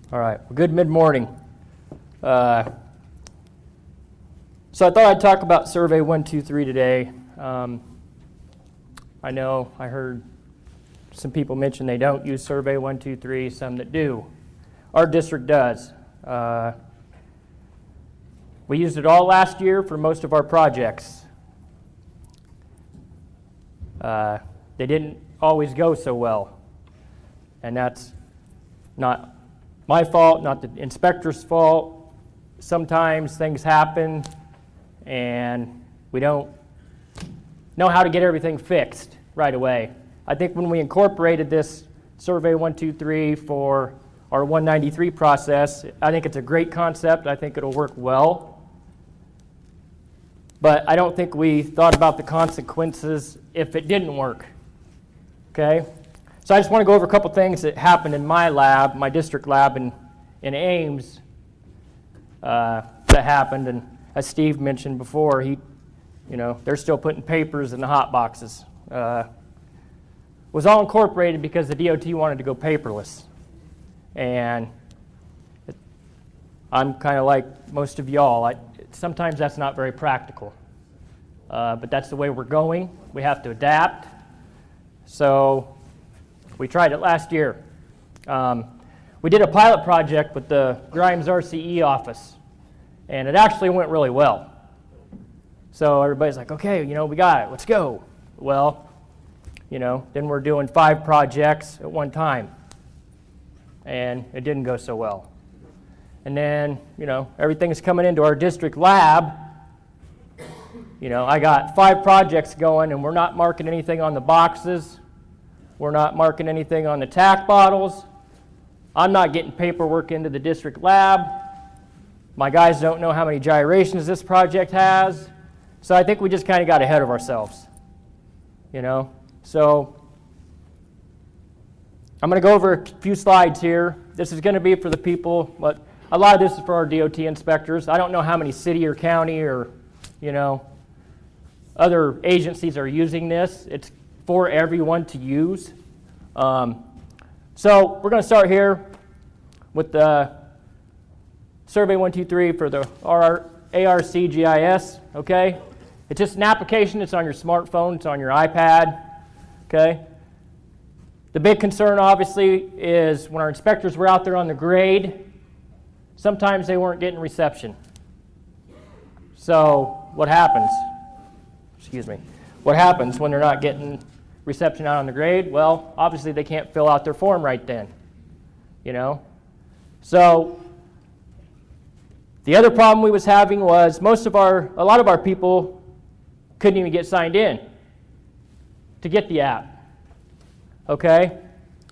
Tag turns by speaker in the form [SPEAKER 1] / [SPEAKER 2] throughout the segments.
[SPEAKER 1] All right, well, good mid-morning. So I thought I'd talk about Survey 123 today. I know I heard some people mention they don't use Survey 123, some that do. Our district does. We used it all last year for most of our projects. They didn't always go so well, and that's not my fault, not the inspector's fault. Sometimes things happen and we don't know how to get everything fixed right away. I think when we incorporated this Survey 123 for our 193 process, I think it's a great concept. I think it'll work well. But I don't think we thought about the consequences if it didn't work. Okay? So I just want to go over a couple things that happened in my lab, my district lab in Ames, that happened. And as Steve mentioned before, they're still putting papers in the hot boxes. Was all incorporated because the DOT wanted to go paperless. And I'm kind of like most of y'all. Sometimes that's not very practical. But that's the way we're going. We have to adapt. So we tried it last year. We did a pilot project with the Grimes RCE office, and it actually went really well. So everybody's like, okay, we got it, let's go. Well, then we're doing 5 projects at one time, and it didn't go so well. And then, everything's coming into our district lab. I got 5 projects going, and we're not marking anything on the boxes. We're not marking anything on the tack bottles. I'm not getting paperwork into the district lab. My guys don't know how many gyrations this project has. So I think we just kind of got ahead of ourselves. So I'm going to go over a few slides here. This is going to be for the people, but a lot of this is for our DOT inspectors. I don't know how many city or county or, other agencies are using this. It's for everyone to use. So we're going to start here with the Survey 123 for the ARC GIS, okay? It's just an application. It's on your smartphone. It's on your iPad, okay? The big concern, obviously, is when our inspectors were out there on the grade, sometimes they weren't getting reception. So what happens? What happens when they're not getting reception out on the grade? Well, obviously they can't fill out their form right then, So the other problem we was having was a lot of our people couldn't even get signed in to get the app, okay?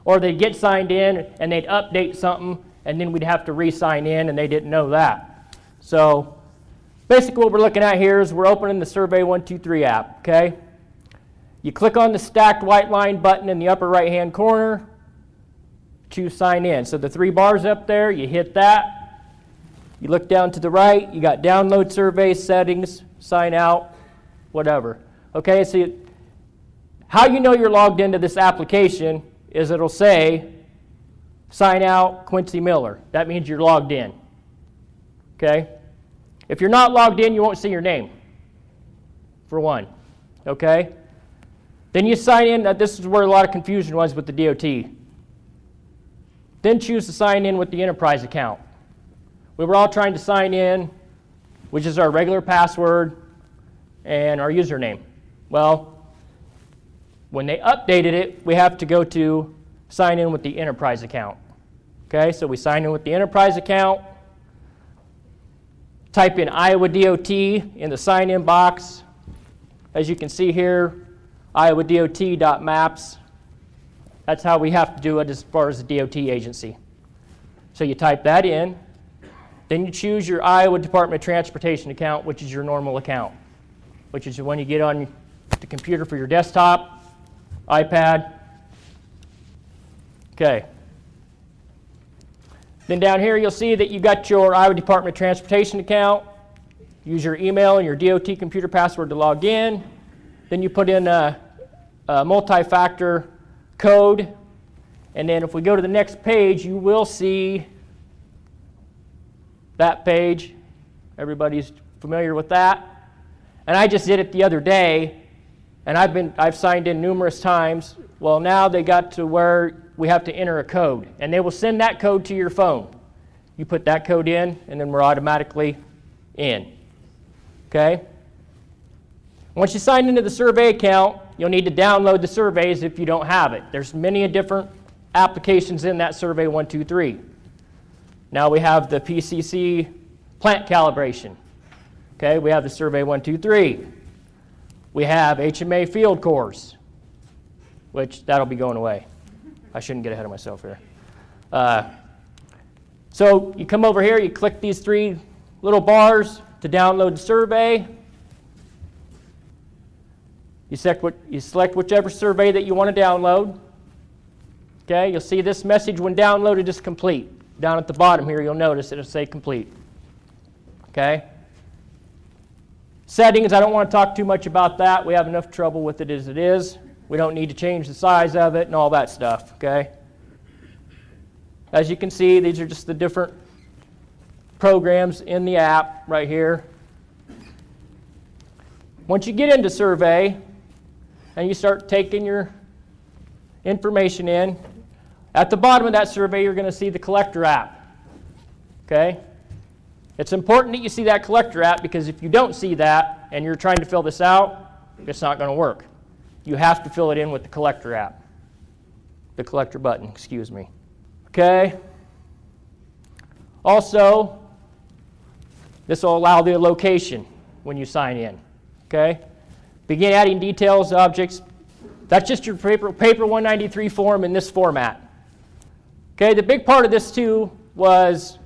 [SPEAKER 1] Or they'd get signed in and they'd update something and then we'd have to re-sign in and they didn't know that. So basically what we're looking at here is we're opening the Survey 123 app, okay? You click on the stacked white line button in the upper right-hand corner, choose sign in. So the 3 bars up there, you hit that. You look down to the right, you got download survey, settings, sign out, whatever. Okay, so how you know you're logged into this application is it'll say, sign out Quincy Miller. That means you're logged in, okay? If you're not logged in, you won't see your name, for one, okay? Then you sign in. This is where a lot of confusion was with the DOT. Then choose to sign in with the enterprise account. We were all trying to sign in, which is our regular password and our username. Well, when they updated it, we have to go to sign in with the enterprise account. Okay, so we sign in with the enterprise account, type in Iowa DOT in the sign-in box. As you can see here, iowodot.maps. That's how we have to do it as far as the DOT agency. So you type that in, then you choose your Iowa Department of Transportation account, which is your normal account, which is when you get on the computer for your desktop, iPad. Okay. Then down here you'll see that you got your Iowa Department of Transportation account. Use your email and your DOT computer password to log in. Then you put in a multi-factor code, and then if we go to the next page, you will see that page. Everybody's familiar with that. And I just did it the other day, and I've signed in numerous times. Well, now they got to where we have to enter a code, and they will send that code to your phone. You put that code in, and then we're automatically in. Okay? Once you sign into the survey account, you'll need to download the surveys if you don't have it. There's many different applications in that Survey 123. Now we have the PCC plant calibration. Okay, we have the Survey 123. We have HMA field cores, which that'll be going away. I shouldn't get ahead of myself here. So you come over here, you click these three little bars to download the survey. You select whichever survey that you want to download. Okay, you'll see this message when downloaded is complete. Down at the bottom here, you'll notice it'll say complete. Okay? Settings, I don't want to talk too much about that. We have enough trouble with it as it is. We don't need to change the size of it and all that stuff. Okay? As you can see, these are just the different programs in the app right here. Once you get into survey and you start taking your information in, at the bottom of that survey you're going to see the collector app. Okay? It's important that you see that collector app, because if you don't see that and you're trying to fill this out, it's not going to work. You have to fill it in with the collector app. The collector button, excuse me. Okay? Also, this will allow the location when you sign in. Okay? Begin adding details, objects. That's just your paper 193 form in this format. Okay, the big part of this too was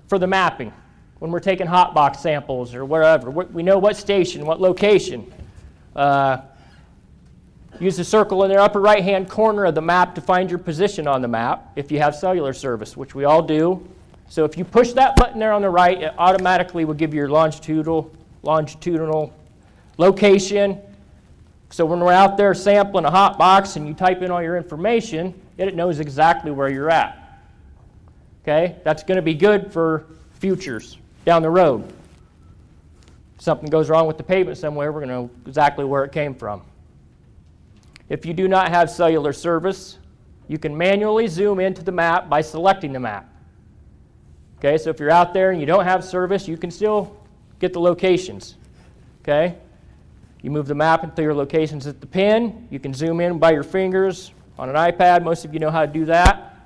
[SPEAKER 1] for the mapping. When we're taking hot box samples or whatever, we know what station, what location. Use the circle in the upper right-hand corner of the map to find your position on the map if you have cellular service, which we all do. So if you push that button there on the right, it automatically will give you your longitudinal location. So when we're out there sampling a hot box and you type in all your information, it knows exactly where you're at. Okay? That's going to be good for futures down the road. If something goes wrong with the pavement somewhere, we're going to know exactly where it came from. If you do not have cellular service, you can manually zoom into the map by selecting the map. Okay, so if you're out there and you don't have service, you can still get the locations. Okay? You move the map until your location's at the pin. You can zoom in by your fingers on an iPad. Most of you know how to do that.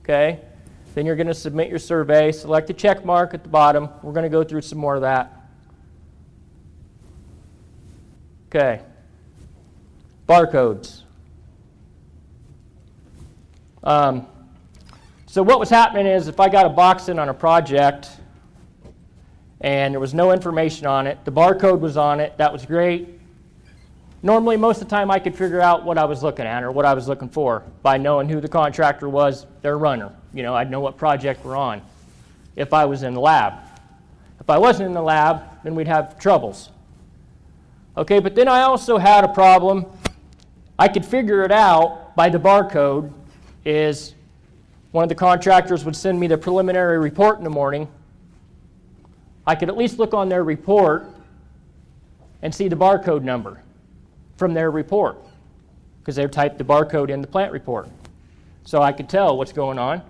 [SPEAKER 1] Okay? Then you're going to submit your survey. Select the check mark at the bottom. We're going to go through some more of that. Okay. Barcodes. So what was happening is, if I got a box in on a project and there was no information on it, the barcode was on it, that was great. Normally, most of the time I could figure out what I was looking at or what I was looking for by knowing who the contractor was, their runner. You know, I'd know what project we're on if I was in the lab. If I wasn't in the lab, then we'd have troubles. Okay, but then I also had a problem. I could figure it out by the barcode. Is one of the contractors would send me the preliminary report in the morning. I could at least look on their report and see the barcode number from their report, because they typed the barcode in the plant report. So I could tell what's going on.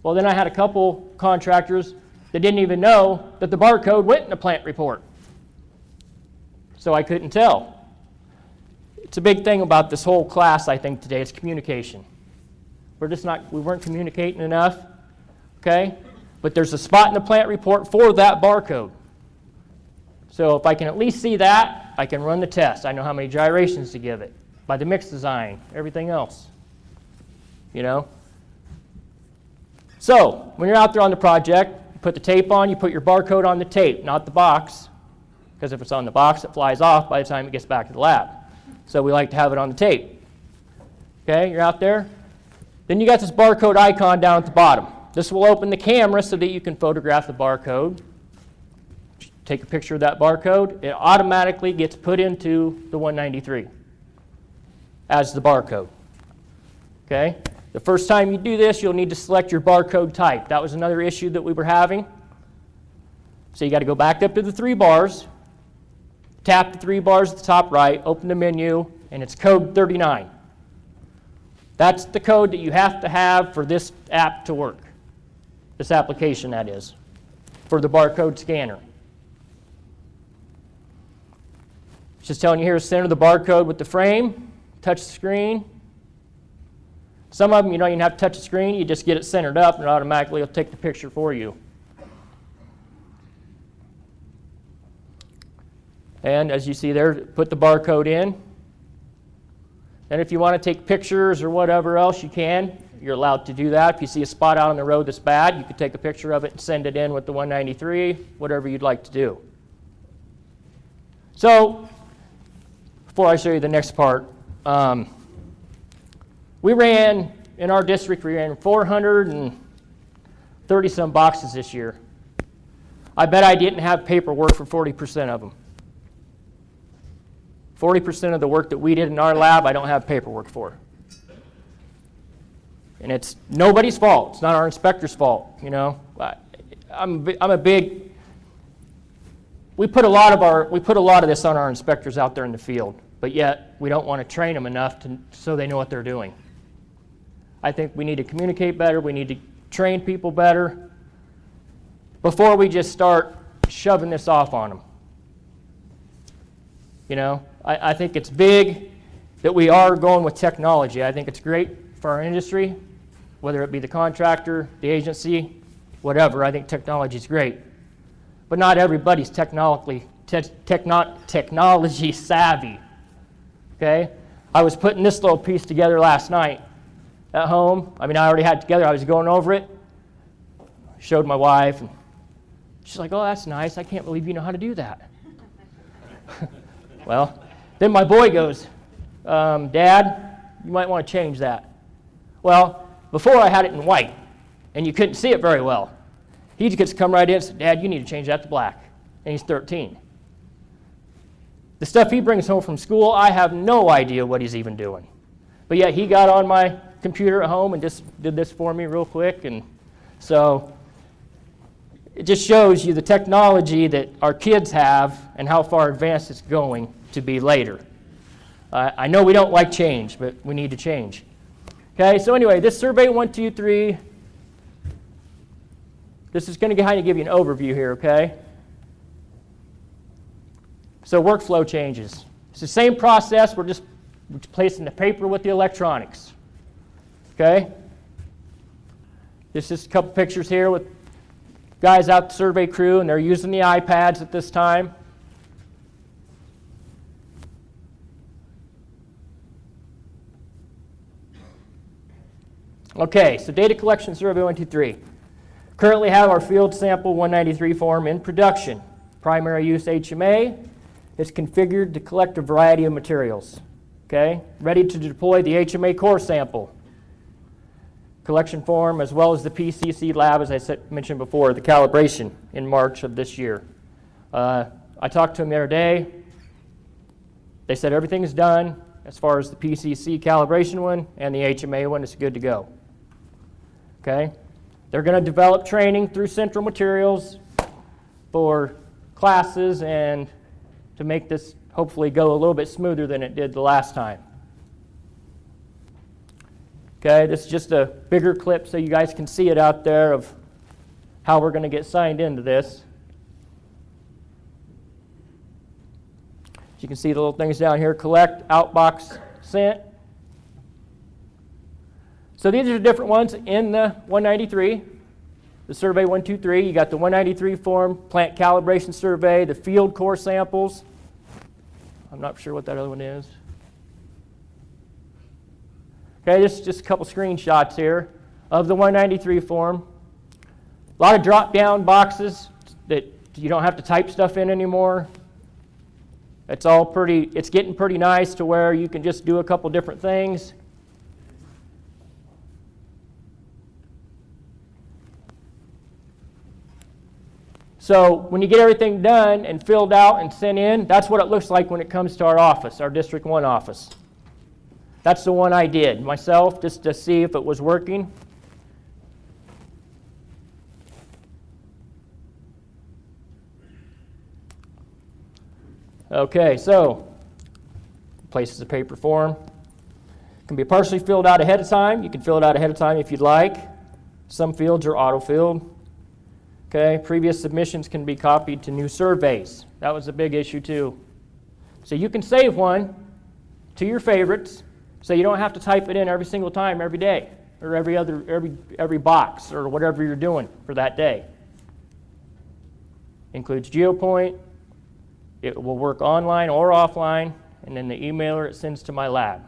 [SPEAKER 1] Well, then I had a couple contractors that didn't even know that the barcode went in the plant report. So I couldn't tell. It's a big thing about this whole class, I think, today. It's communication. We weren't communicating enough, okay? But there's a spot in the plant report for that barcode. So if I can at least see that, I can run the test. I know how many gyrations to give it by the mix design, everything else, you know? So when you're out there on the project, you put the tape on, you put your barcode on the tape, not the box, because if it's on the box, it flies off by the time it gets back to the lab. So we like to have it on the tape. Okay, you're out there. Then you got this barcode icon down at the bottom. This will open the camera so that you can photograph the barcode. Take a picture of that barcode. It automatically gets put into the 193 as the barcode. Okay? The first time you do this, you'll need to select your barcode type. That was another issue that we were having. So you got to go back up to the 3 bars, tap the 3 bars at the top right, open the menu, and it's code 39. That's the code that you have to have for this app to work. This application, that is, for the barcode scanner. It's just telling you here to center the barcode with the frame, touch the screen. Some of them you don't even have to touch the screen, you just get it centered up and it automatically will take the picture for you. And as you see there, put the barcode in. And if you want to take pictures or whatever else, you can. You're allowed to do that. If you see a spot out on the road that's bad, you can take a picture of it and send it in with the 193, whatever you'd like to do. So, before I show you the next part, we ran, in our district, we ran 430 some boxes this year. I bet I didn't have paperwork for 40% of them. 40% of the work that we did in our lab, I don't have paperwork for. And it's nobody's fault. It's not our inspector's fault, you know. I'm a big. We put a lot of this on our inspectors out there in the field, but yet we don't want to train them enough so they know what they're doing. I think we need to communicate better. We need to train people better before we just start shoving this off on them. You know, I think it's big that we are going with technology. I think it's great for our industry, whether it be the contractor, the agency, whatever. I think technology is great. But not everybody's technology savvy. Okay? I was putting this little piece together last night at home. I mean, I already had it together. I was going over it. Showed my wife. And she's like, oh, that's nice. I can't believe you know how to do that. Well, then my boy goes, Dad, you might want to change that. Well, before I had it in white, and you couldn't see it very well. He just come right in and said, Dad, you need to change that to black. And he's 13. The stuff he brings home from school, I have no idea what he's even doing. But yet he got on my computer at home and just did this for me real quick. And so it just shows you the technology that our kids have and how far advanced it's going to be later. I know we don't like change, but we need to change. Okay, so anyway, this survey 1, 2, 3, this is going to kind of give you an overview here, okay? So workflow changes. It's the same process, we're just replacing the paper with the electronics. Okay? This is a couple pictures here with guys out the survey crew, and they're using the iPads at this time. Okay, so data collection survey 1, 2, 3. Currently have our field sample 193 form in production. Primary use HMA is configured to collect a variety of materials. Okay, ready to deploy the HMA core sample. Collection form as well as the PCC lab, as I mentioned before, the calibration in March of this year. I talked to them the other day. They said everything is done as far as the PCC calibration one and the HMA one is good to go. Okay, they're going to develop training through Central Materials for classes and to make this hopefully go a little bit smoother than it did the last time. Okay, this is just a bigger clip so you guys can see it out there of how we're going to get signed into this. You can see the little things down here, collect, outbox, sent. So these are different ones in the 193, the survey 1, 2, 3. You got the 193 form, plant calibration survey, the field core samples. I'm not sure what that other one is. Okay, this is just a couple screenshots here of the 193 form. A lot of drop-down boxes that you don't have to type stuff in anymore. It's getting pretty nice to where you can just do a couple different things. So when you get everything done and filled out and sent in, that's what it looks like when it comes to our office, our District 1 office. That's the one I did myself, just to see if it was working. Okay, so places a paper form. It can be partially filled out ahead of time. You can fill it out ahead of time if you'd like. Some fields are auto-filled. Okay, previous submissions can be copied to new surveys. That was a big issue too. So you can save one to your favorites, so you don't have to type it in every single time, every day, or every box, or whatever you're doing for that day. Includes GeoPoint. It will work online or offline, and then the emailer it sends to my lab.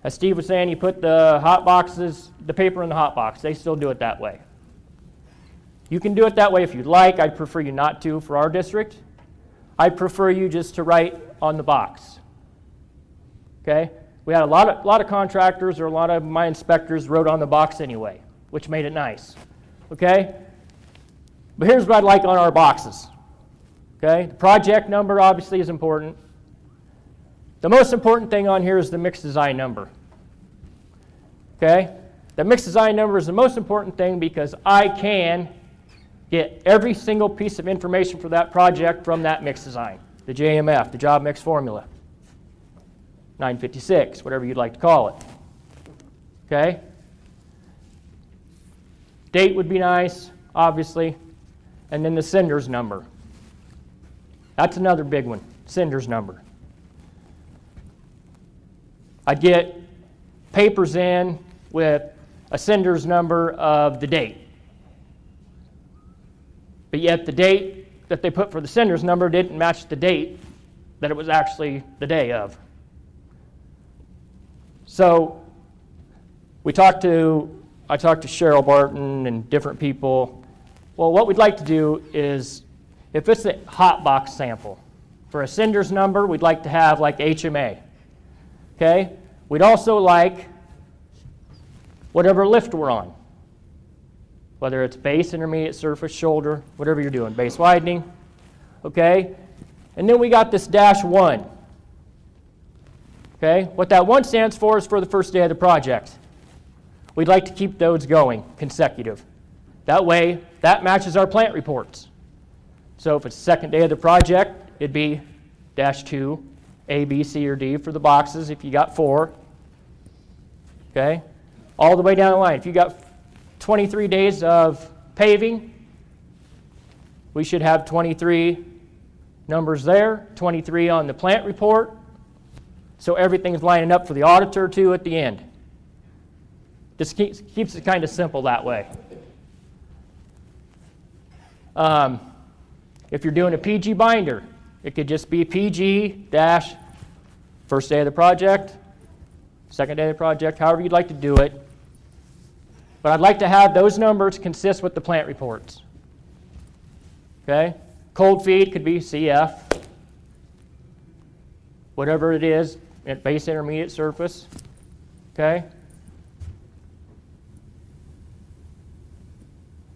[SPEAKER 1] As Steve was saying, you put the hot boxes, the paper in the hot box. They still do it that way. You can do it that way if you'd like. I'd prefer you not to for our district. I'd prefer you just to write on the box. Okay? We had a lot of contractors, or a lot of my inspectors wrote on the box anyway, which made it nice. Okay? But here's what I'd like on our boxes. Okay? The project number obviously is important. The most important thing on here is the mixed design number. Okay? The mixed design number is the most important thing because I can get every single piece of information for that project from that mixed design. The JMF, the job mix formula. 956, whatever you'd like to call it. Okay? Date would be nice, obviously. And then the sender's number. That's another big one, sender's number. I'd get papers in with a sender's number of the date. But yet the date that they put for the sender's number didn't match the date that it was actually the day of. So I talked to Cheryl Barton and different people. Well, what we'd like to do is, if it's a hot box sample, for a sender's number, we'd like to have like HMA. Okay? We'd also like whatever lift we're on, whether it's base, intermediate, surface, shoulder, whatever you're doing, base widening. Okay? And then we got this -1. Okay? What that 1 stands for is for the first day of the project. We'd like to keep those going consecutive. That way, that matches our plant reports. So if it's the second day of the project, it'd be -2, A, B, C, or D for the boxes if you got 4. Okay? All the way down the line. If you got 23 days of paving, we should have 23 numbers there, 23 on the plant report, so everything's lining up for the auditor too at the end. This keeps it kind of simple that way. If you're doing a PG binder, it could just be PG dash first day of the project, second day of the project, however you'd like to do it. But I'd like to have those numbers consist with the plant reports. Okay? Cold feed could be CF, whatever it is, at base, intermediate, surface. Okay?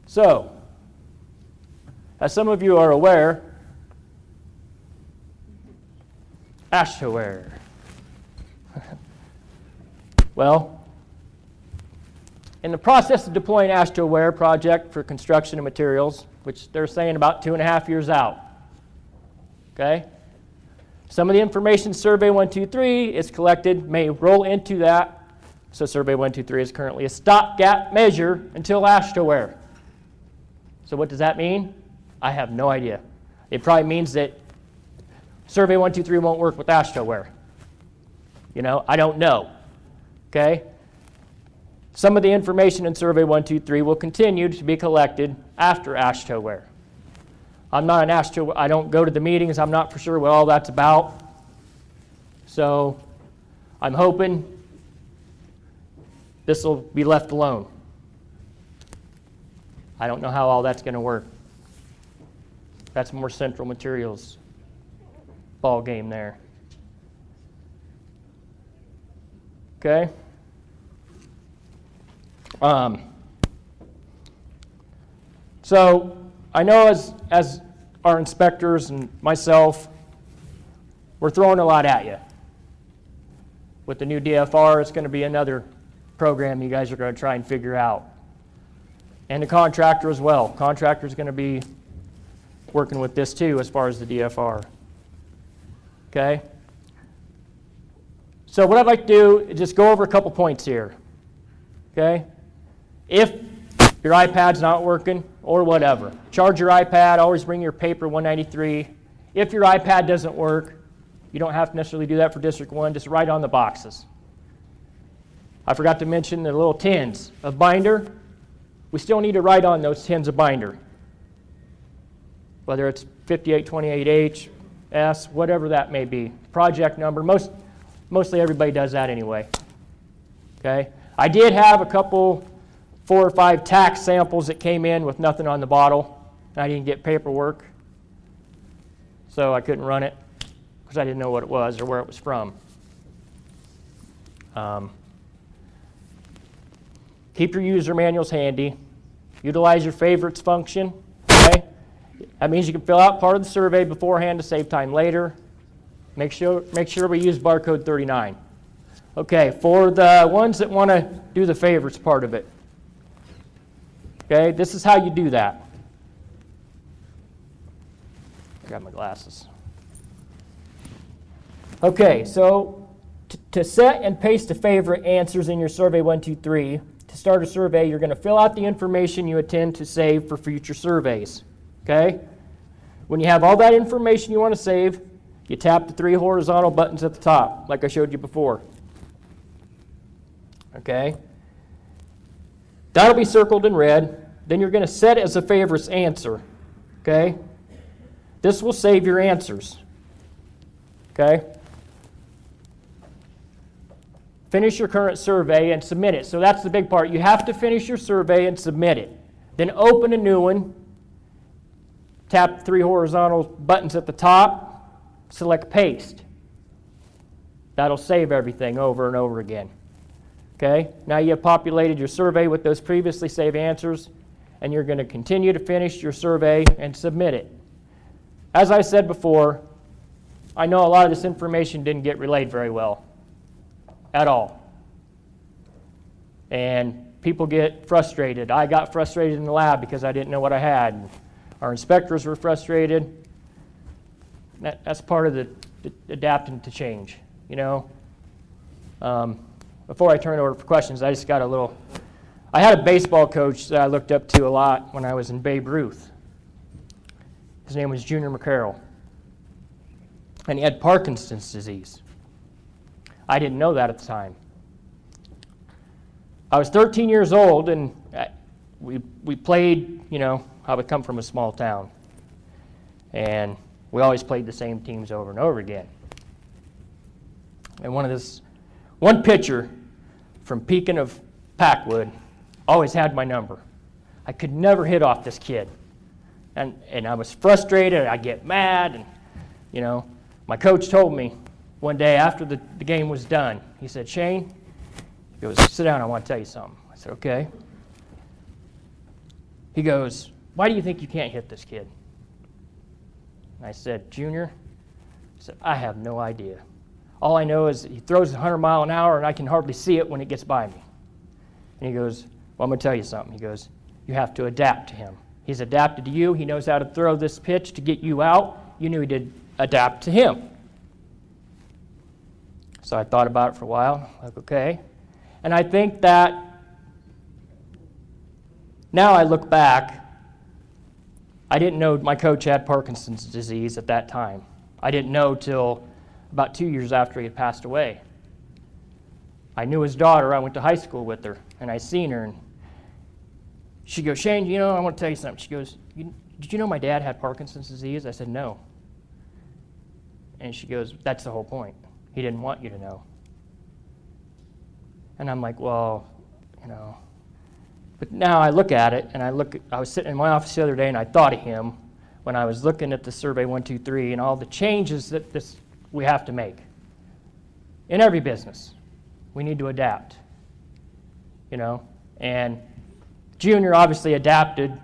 [SPEAKER 1] So, as some of you are aware, AASHTO. Well, in the process of deploying AASHTO project for construction and materials, which they're saying about 2.5 years out, okay? Some of the information Survey 123 is collected may roll into that. So Survey 123 is currently a stopgap measure until AASHTO. So what does that mean? I have no idea. It probably means that Survey 123 won't work with AASHTO. You know, I don't know. Okay? Some of the information in Survey 123 will continue to be collected after AASHTO. I'm not an AASHTO, I don't go to the meetings, I'm not for sure what all that's about. So I'm hoping this will be left alone. I don't know how all that's going to work. That's more Central Materials ball game there. Okay? So I know as our inspectors and myself, we're throwing a lot at you. with the new DFR, it's going to be another program you guys are going to try and figure out. And the contractor as well. Contractor's going to be working with this too as far as the DFR. Okay? So what I'd like to do is just go over a couple points here. Okay? If your iPad's not working or whatever, charge your iPad, always bring your paper 193. If your iPad doesn't work, you don't have to necessarily do that for District 1, just write on the boxes. I forgot to mention the little tins of binder. We still need to write on those tins of binder. Whether it's 5828H, S, whatever that may be. Project number, mostly everybody does that anyway. Okay? I did have a couple, 4 or 5 tax samples that came in with nothing on the bottle. I didn't get paperwork, so I couldn't run it because I didn't know what it was or where it was from. Keep your user manuals handy. Utilize your favorites function. Okay? That means you can fill out part of the survey beforehand to save time later. Make sure we use barcode 39. Okay, for the ones that want to do the favorites part of it. Okay, this is how you do that. Grab my glasses. Okay, so to set and paste the favorite answers in your survey 1, 2, 3, to start a survey, you're going to fill out the information you intend to save for future surveys. Okay? When you have all that information you want to save, you tap the 3 horizontal buttons at the top, like I showed you before. Okay? That'll be circled in red. Then you're going to set it as a favorites answer. Okay? This will save your answers. Okay? Finish your current survey and submit it. So that's the big part. You have to finish your survey and submit it. Then open a new one. Tap the 3 horizontal buttons at the top. Select paste. That'll save everything over and over again. Okay? Now you have populated your survey with those previously saved answers, and you're going to continue to finish your survey and submit it. As I said before, I know a lot of this information didn't get relayed very well at all. And people get frustrated. I got frustrated in the lab because I didn't know what I had. Our inspectors were frustrated. That's part of the adapting to change, you know. Before I turn it over for questions, I just got I had a baseball coach that I looked up to a lot when I was in Babe Ruth. His name was Junior McCarroll. And he had Parkinson's disease. I didn't know that at the time. I was 13 years old, and we played, you know, I would come from a small town. And we always played the same teams over and over again. And one pitcher from Pekin of Packwood always had my number. I could never hit off this kid. And I was frustrated, I'd get mad, and, you know, my coach told me one day after the game was done, he said, "Shane," he goes, "sit down, I want to tell you something." I said, "Okay." He goes, "Why do you think you can't hit this kid?" And I said, "Junior," I said, "I have no idea. All I know is he throws 100 miles an hour and I can hardly see it when it gets by me." And he goes, "Well, I'm going to tell you something." He goes, "You have to adapt to him. He's adapted to you. He knows how to throw this pitch to get you out. You knew he did adapt to him." So I thought about it for a while, like, okay. And I think that now I look back, I didn't know my coach had Parkinson's disease at that time. I didn't know till about 2 years after he had passed away. I knew his daughter. I went to high school with her, and I seen her, and she goes, "Shane, you know, I want to tell you something." She goes, "Did you know my dad had Parkinson's disease?" I said, "No." And she goes, "That's the whole point. He didn't want you to know." And I'm like, well, you know. But now I look at it, and I was sitting in my office the other day, and I thought of him when I was looking at the survey 1, 2, 3, and all the changes that we have to make. In every business, we need to adapt, you know. And Junior obviously adapted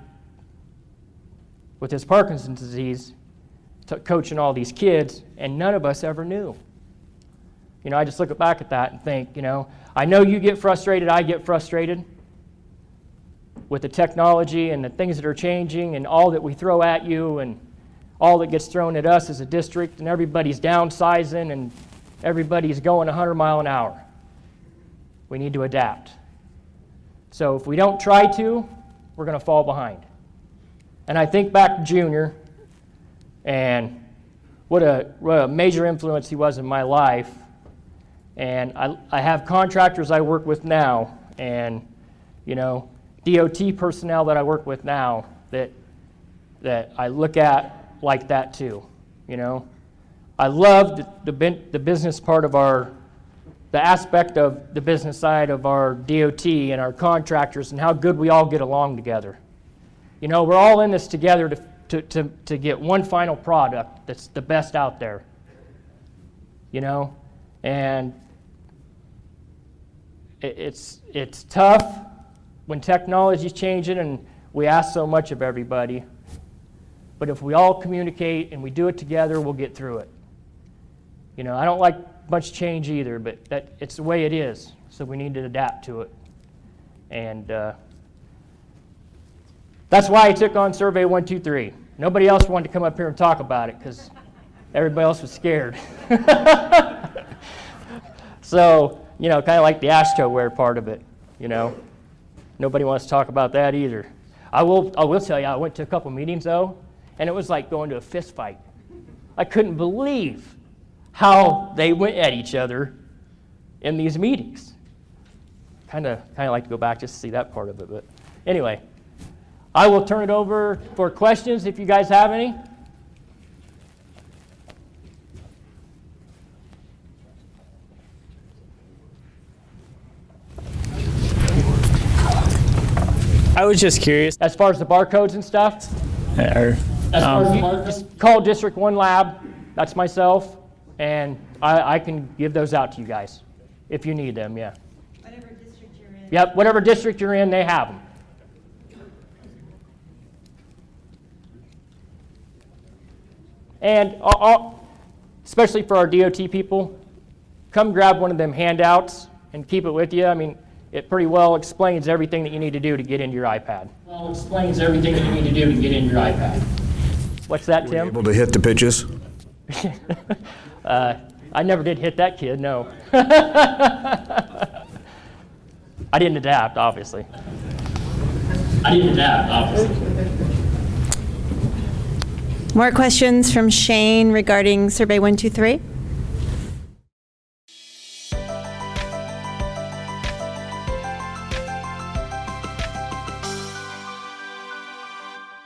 [SPEAKER 1] with his Parkinson's disease to coaching all these kids, and none of us ever knew. You know, I just look back at that and think, you know, I know you get frustrated, I get frustrated with the technology and the things that are changing and all that we throw at you and all that gets thrown at us as a district, and everybody's downsizing and everybody's going 100 miles an hour. We need to adapt. So if we don't try to, we're going to fall behind. And I think back to Junior and what a major influence he was in my life. And I have contractors I work with now, and you know, DOT personnel that I work with now that I look at like that too. You know, I love the business part of the aspect of the business side of our DOT and our contractors and how good we all get along together. You know, we're all in this together to get one final product that's the best out there. You know, and it's tough when technology's changing and we ask so much of everybody. But if we all communicate and we do it together, we'll get through it. You know, I don't like much change either, but it's the way it is. So we need to adapt to it. And that's why I took on Survey 123. Nobody else wanted to come up here and talk about it because everybody else was scared. So, you know, kind of like the ashtowware part of it, you know. Nobody wants to talk about that either. I will tell you, I went to a couple meetings though, and it was like going to a fist fight. I couldn't believe how they went at each other in these meetings. Kind of like to go back just to see that part of it. But anyway, I will turn it over for questions if you guys have any.
[SPEAKER 2] I was just curious.
[SPEAKER 1] As far as the barcodes and stuff, just call District 1 Lab. That's myself, and I can give those out to you guys if you need them, yeah.
[SPEAKER 3] Whatever district you're in.
[SPEAKER 1] Yep, whatever district you're in, they have them. And especially for our DOT people, come grab one of them handouts and keep it with you. I mean, it pretty well explains everything that you need to do to get into your iPad. What's that, Tim?
[SPEAKER 4] Able to hit the pitches?
[SPEAKER 1] I never did hit that kid, no. I didn't adapt, obviously.
[SPEAKER 3] More questions from Shane regarding Survey 123?